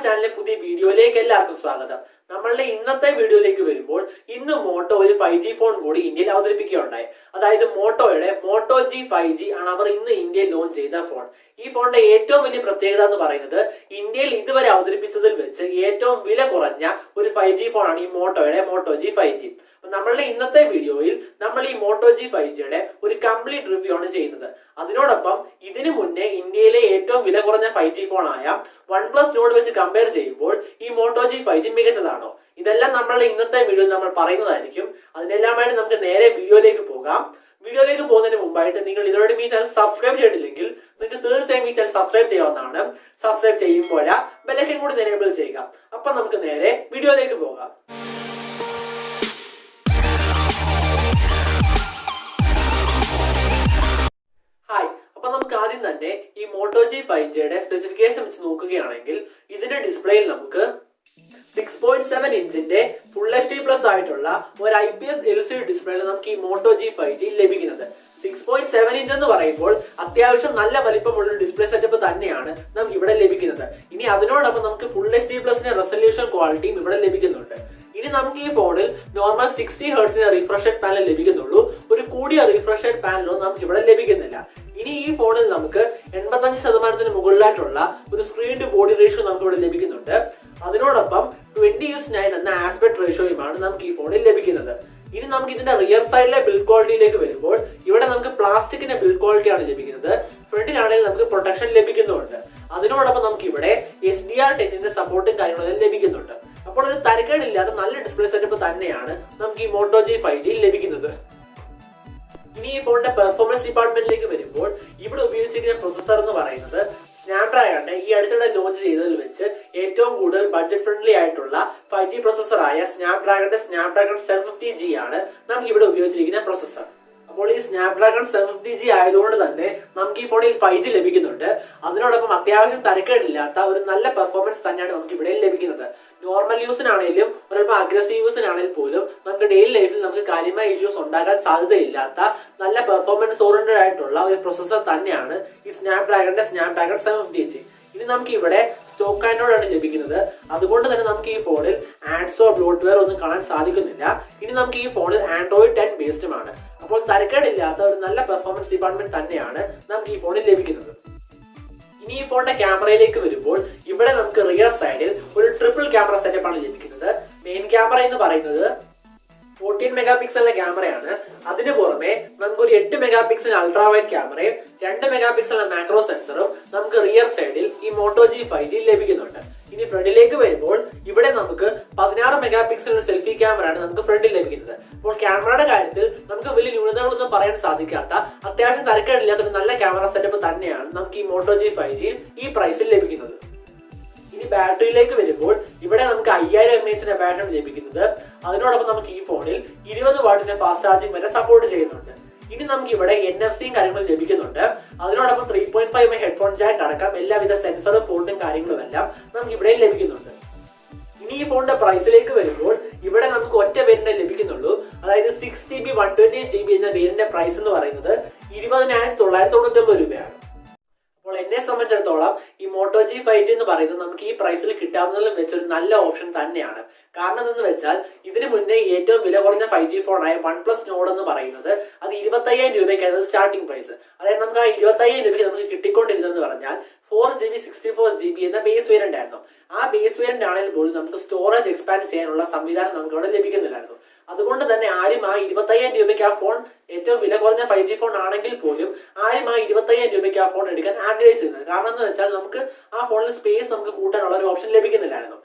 ചാനലിലെ പുതിയ വീഡിയോയിലേക്ക് എല്ലാവർക്കും സ്വാഗതം. നമ്മളുടെ ഇന്നത്തെ വീഡിയോയിലേക്ക് വരുമ്പോൾ ഇന്ന് മോട്ടോ ഒരു 5G ഫോൺ കൂടി ഇന്ത്യയിൽ അവതരിപ്പിക്കുകയുണ്ടായി. അതായത് മോട്ടോയുടെ മോട്ടോ G 5G ആണ് അവർ ഇന്ന് ഇന്ത്യയിൽ ലോഞ്ച് ചെയ്ത ഫോൺ. ഈ ഫോണിന്റെ ഏറ്റവും വലിയ പ്രത്യേകത എന്ന് പറയുന്നത് ഇന്ത്യയിൽ ഇതുവരെ അവതരിപ്പിച്ചതിൽ വെച്ച് ഏറ്റവും വില കുറഞ്ഞ ഒരു 5G ഫോണാണ് ഈ മോട്ടോയുടെ മോട്ടോ G 5G. നമ്മളുടെ ഇന്നത്തെ വീഡിയോയിൽ നമ്മൾ ഈ മോട്ടോ G 5Gയുടെ ഒരു കംപ്ലീറ്റ് റിവ്യൂ ആണ് ചെയ്യുന്നത്. അതിനോടൊപ്പം ഇതിനു മുന്നേ ഇന്ത്യയിലെ ഏറ്റവും വില കുറഞ്ഞ 5G ഫോണായ OnePlus നോട് വെച്ച് കമ്പയർ ചെയ്യുമ്പോൾ ഈ മോട്ടോ G 5G മികച്ചതാണോ? ഇതെല്ലാം നമ്മളുടെ ഇന്നത്തെ വീഡിയോയിൽ നമ്മൾ പറയുന്നതായിരിക്കും. അതിനെല്ലാമായിട്ട് നമുക്ക് നേരെ വീഡിയോയിലേക്ക് പോകാം. വീഡിയോയിലേക്ക് പോകുന്നതിന് മുമ്പായിട്ട് നിങ്ങൾ ഇതോടെ ഈ ചാനൽ സബ്സ്ക്രൈബ് ചെയ്തിട്ടില്ലെങ്കിൽ നിങ്ങൾക്ക് തീർച്ചയായും ഈ ചാനൽ സബ്സ്ക്രൈബ് ചെയ്യാവുന്നതാണ്. സബ്സ്ക്രൈബ് ചെയ്യുമ്പോൾ ബെല്ലൈക്കൺ കൂടി എനേബിൾ ചെയ്യുക. അപ്പൊ നമുക്ക് നേരെ വീഡിയോയിലേക്ക് പോകാം. നമുക്ക് ആദ്യം തന്നെ ഈ മോട്ടോ G 5Gയുടെ സ്പെസിഫിക്കേഷൻ വെച്ച് നോക്കുകയാണെങ്കിൽ ഇതിന്റെ ഡിസ്പ്ലേയിൽ നമുക്ക് 6.7 ഇഞ്ചിന്റെ ഫുൾ HD+ ആയിട്ടുള്ള ഒരു IPS LCD ഡിസ്പ്ലേയിൽ നമുക്ക് ഈ മോട്ടോ G 5G ലഭിക്കുന്നത്. 6.7 ഇഞ്ച് എന്ന് പറയുമ്പോൾ അത്യാവശ്യം നല്ല വലിപ്പമുള്ള ഡിസ്പ്ലേ സെറ്റപ്പ് തന്നെയാണ് നമുക്ക് ഇവിടെ ലഭിക്കുന്നത്. ഇനി അതിനോടൊപ്പം നമുക്ക് ഫുൾ HD+ന്റെ റെസൊല്യൂഷൻ ക്വാളിറ്റിയും ഇവിടെ ലഭിക്കുന്നുണ്ട്. ഇനി നമുക്ക് ഈ ഫോണിൽ normal 60 Hz refresh rate panel ലഭിക്കുന്നുള്ളൂ. ഒരു കൂടിയ റിഫ്രഷ് റേറ്റ് പാനലോ നമുക്ക് ഇവിടെ ലഭിക്കുന്നില്ല. ഇനി ഈ ഫോണിൽ നമുക്ക് 85% മുകളിലായിട്ടുള്ള ഒരു സ്ക്രീൻ ടു ബോഡി റേഷ്യോ നമുക്ക് ഇവിടെ ലഭിക്കുന്നുണ്ട്. അതിനോടൊപ്പം 20:9 എന്ന ആസ്പെക്ട് റേഷ്യോയുമാണ് നമുക്ക് ഈ ഫോണിൽ ലഭിക്കുന്നത്. ഇനി നമുക്ക് ഇതിന്റെ റിയർ സൈഡിലെ ബിൽഡ് ക്വാളിറ്റിയിലേക്ക് വരുമ്പോൾ ഇവിടെ നമുക്ക് പ്ലാസ്റ്റിക്കിന്റെ ബിൽഡ് ക്വാളിറ്റി ആണ് ലഭിക്കുന്നത്. ഫ്രണ്ടിലാണെങ്കിൽ നമുക്ക് പ്രൊട്ടക്ഷൻ ലഭിക്കുന്നുണ്ട്. അതിനോടൊപ്പം നമുക്ക് ഇവിടെ HDR10ന്റെ സപ്പോർട്ടും കാര്യങ്ങളെല്ലാം ലഭിക്കുന്നുണ്ട്. അപ്പോൾ ഒരു തരക്കേടില്ലാത്ത നല്ല ഡിസ്പ്ലേ സെറ്റപ്പ് തന്നെയാണ് നമുക്ക് ഈ മോട്ടോ G 5G ലഭിക്കുന്നത്. ഇനി ഈ ഫോണിന്റെ പെർഫോമൻസ് ഡിപ്പാർട്ട്മെന്റിലേക്ക് വരുമ്പോൾ ഇവിടെ ഉപയോഗിച്ചിരിക്കുന്ന പ്രൊസസർ എന്ന് പറയുന്നത് സ്നാപ്ഡ്രാഗണിന്റെ ഈ അടുത്തിടെ ലോഞ്ച് ചെയ്തതിൽ വെച്ച് ഏറ്റവും കൂടുതൽ ബഡ്ജറ്റ് ഫ്രണ്ട്ലി ആയിട്ടുള്ള 5G പ്രൊസസറായ സ്നാപ്ഡ്രാഗൺ 750G ആണ് നമുക്ക് ഇവിടെ ഉപയോഗിച്ചിരിക്കുന്ന പ്രൊസസർ. അപ്പോൾ ഈ സ്നാപ്ഡ്രാഗൺ 750G ആയതുകൊണ്ട് തന്നെ നമുക്ക് ഈ ഫോണിൽ 5G ലഭിക്കുന്നുണ്ട്. അതിനോടൊപ്പം അത്യാവശ്യം തരക്കേടില്ലാത്ത ഒരു നല്ല പെർഫോമൻസ് തന്നെയാണ് നമുക്ക് ഇവിടെ ലഭിക്കുന്നത്. നോർമൽ യൂസിനാണെങ്കിലും ഒരൽപ്പം അഗ്രസീവ് യൂസിനാണെങ്കിൽ പോലും നമുക്ക് ഡെയിലി ലൈഫിൽ നമുക്ക് കാര്യമായ ഇഷ്യൂസ് ഉണ്ടാകാൻ സാധ്യതയില്ലാത്ത നല്ല പെർഫോമൻസ് ഓറിയന്റഡ് ആയിട്ടുള്ള ഒരു പ്രൊസസർ തന്നെയാണ് ഈ സ്നാപ്ഡ്രാഗൺ 750G. ഇനി നമുക്ക് ഇവിടെ സ്റ്റോക്ക് ആൻഡ്രോയിഡ് ആണ് ലഭിക്കുന്നത്. അതുകൊണ്ട് തന്നെ നമുക്ക് ഈ ഫോണിൽ ആഡ്സോ ബ്ലോട്ട്വെയർ ഒന്നും കാണാൻ സാധിക്കുന്നില്ല. ഇനി നമുക്ക് ഈ ഫോണിൽ ആൻഡ്രോയിഡ് 10 ബേസ്ഡുമാണ്. അപ്പോൾ തരക്കേടില്ലാത്ത ഒരു നല്ല പെർഫോമൻസ് ഡിപ്പാർട്ട്മെന്റ് തന്നെയാണ് നമുക്ക് ഈ ഫോണിൽ ലഭിക്കുന്നത്. ഇനി ഈ ഫോണിന്റെ ക്യാമറയിലേക്ക് വരുമ്പോൾ ഇവിടെ നമുക്ക് റിയർ സൈഡിൽ ഒരു ട്രിപ്പിൾ ക്യാമറ സെറ്റപ്പ് ആണ് ലഭിക്കുന്നത്. മെയിൻ ക്യാമറ എന്ന് പറയുന്നത് 14 മെഗാപിക്സലിന്റെ ക്യാമറയാണ്. അതിന് പുറമെ നമുക്ക് ഒരു 8 മെഗാപിക്സൽ അൾട്രാ വൈഡ് ക്യാമറയും 2 മെഗാപിക്സലിന്റെ മാക്രോ സെൻസറും നമുക്ക് റിയർ സൈഡിൽ ഈ മോട്ടോ G 5G ലഭിക്കുന്നുണ്ട്. ഇനി ഫ്രണ്ടിലേക്ക് വരുമ്പോൾ ഇവിടെ നമുക്ക് 16 മെഗാപിക്സലിന്റെ സെൽഫി ക്യാമറയാണ് നമുക്ക് ഫ്രണ്ടിൽ ലഭിക്കുന്നത്. അപ്പോൾ ക്യാമറയുടെ കാര്യത്തിൽ നമുക്ക് വലിയ ന്യൂനതകളൊന്നും പറയാൻ സാധിക്കാത്ത അത്യാവശ്യം തരക്കേടില്ലാത്ത ഒരു നല്ല ക്യാമറ സെറ്റപ്പ് തന്നെയാണ് നമുക്ക് ഈ മോട്ടോ G 5G ഈ പ്രൈസിൽ ലഭിക്കുന്നത്. ഇനി ബാറ്ററിയിലേക്ക് വരുമ്പോൾ ഇവിടെ നമുക്ക് 5000 mAh ബാറ്ററി ലഭിക്കുന്നത്. അതിനോടൊപ്പം നമുക്ക് ഈ ഫോണിൽ 20 വാട്ടിന്റെ ഫാസ്റ്റ് ചാർജിംഗ് വരെ സപ്പോർട്ട് ചെയ്യുന്നുണ്ട്. ഇനി നമുക്ക് ഇവിടെ NFC കാര്യങ്ങൾ ലഭിക്കുന്നുണ്ട്. അതിനോടൊപ്പം 3.5 ഹെഡ്ഫോൺ ജാക്ക് അടക്കം എല്ലാവിധ സെൻസറും പോർട്ടും കാര്യങ്ങളും എല്ലാം നമുക്ക് ഇവിടെ ലഭിക്കുന്നുണ്ട്. ഇനി ഈ ഫോണിന്റെ പ്രൈസിലേക്ക് വരുമ്പോൾ ഇവിടെ നമുക്ക് ഒറ്റ വേരിയന്റ് ലഭിക്കുന്നുള്ളൂ. അതായത് 6GB 128GB എന്ന വേരിയന്റിന്റെ പ്രൈസ് എന്ന് പറയുന്നത് 20,999 രൂപയാണ്. അപ്പോൾ എന്നെ സംബന്ധിച്ചിടത്തോളം ഈ മോട്ടോ G 5G എന്ന് പറയുന്നത് നമുക്ക് ഈ പ്രൈസിൽ കിട്ടാവുന്നതിലും വെച്ചൊരു നല്ല ഓപ്ഷൻ തന്നെയാണ്. കാരണം എന്തെന്ന് വെച്ചാൽ ഇതിനു മുന്നേ ഏറ്റവും വില കുറഞ്ഞ 5G ഫോണായ OnePlus നോട് എന്ന് പറയുന്നത് അത് 25,000 രൂപയ്ക്കായിരുന്നു സ്റ്റാർട്ടിംഗ് പ്രൈസ്. അതായത് നമുക്ക് ആ 25,000 രൂപയ്ക്ക് നമുക്ക് കിട്ടിക്കൊണ്ടിരുന്നെന്ന് പറഞ്ഞാൽ 4GB 64GB എന്ന ബേസ് വേരിയന്റ് ആയിരുന്നു. ആ ബേസ് വേരിയന്റ് ആണെങ്കിൽ പോലും നമുക്ക് സ്റ്റോറേജ് എക്സ്പാൻഡ് ചെയ്യാനുള്ള സംവിധാനം നമുക്ക് അവിടെ ലഭിക്കുന്നില്ലായിരുന്നു. അതുകൊണ്ട് തന്നെ ആരും ആ 25,000 രൂപയ്ക്ക് ആ ഫോൺ ഏറ്റവും വില കുറഞ്ഞ 5G ഫോൺ ആണെങ്കിൽ പോലും ആരും ആ 25,000 രൂപയ്ക്ക് ആ ഫോൺ എടുക്കാൻ ആഗ്രഹിച്ചിരുന്നത്. കാരണം എന്ന് വെച്ചാൽ നമുക്ക് ആ ഫോണിൽ സ്പേസ് നമുക്ക് കൂട്ടാനുള്ള ഒരു ഓപ്ഷൻ ലഭിക്കുന്നില്ലായിരുന്നു.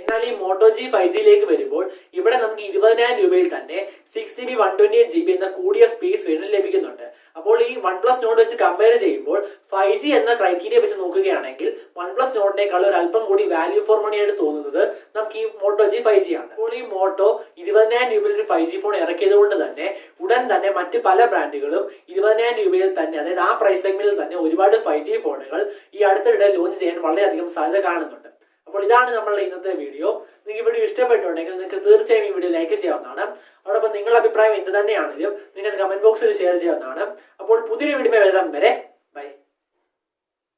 എന്നാൽ ഈ മോട്ടോ G 5Gയിലേക്ക് വരുമ്പോൾ ഇവിടെ നമുക്ക് 20,000 രൂപയിൽ തന്നെ 6GB 128GB എന്ന കൂടിയ സ്പേസ് വേരിയന്റ് ലഭിക്കുന്നുണ്ട്. അപ്പോൾ ഈ OnePlus നോട് വെച്ച് കമ്പയർ ചെയ്യുമ്പോൾ 5G എന്ന ക്രൈറ്റീരിയ വെച്ച് നോക്കുകയാണെങ്കിൽ OnePlus നോട്ടിനേക്കാൾ ഒരു അല്പം കൂടി വാല്യൂ ഫോർ മണി ആയിട്ട് തോന്നുന്നത് നമുക്ക് ഈ മോട്ടോ G 5G ആണ്. അപ്പോൾ ഈ മോട്ടോ 20,000 രൂപയിൽ ഒരു 5G ഫോൺ ഇറക്കിയത് കൊണ്ട് തന്നെ ഉടൻ തന്നെ മറ്റ് പല ബ്രാൻഡുകളും 20,000 രൂപയിൽ തന്നെ, അതായത് ആ പ്രൈസ് സെഗ്മെന്റിൽ തന്നെ ഒരുപാട് 5G ഫോണുകൾ ഈ അടുത്തിടെ ലോഞ്ച് ചെയ്യാൻ വളരെയധികം സാധ്യത കാണുന്നുണ്ട്. അപ്പോൾ ഇതാണ് നമ്മളുടെ ഇന്നത്തെ വീഡിയോ. നിങ്ങൾക്ക് വീഡിയോ ഇഷ്ടപ്പെട്ടുണ്ടെങ്കിൽ നിങ്ങൾക്ക് തീർച്ചയായും ഈ വീഡിയോ ലൈക്ക് ചെയ്യാവുന്നതാണ്. അതോടൊപ്പം നിങ്ങളുടെ അഭിപ്രായം എന്ത് തന്നെയാണെങ്കിലും നിങ്ങൾ കമന്റ് ബോക്സിൽ ഷെയർ ചെയ്യാവുന്നതാണ്. അപ്പോൾ പുതിയൊരു വീഡിയോ വരുന്നതുവരെ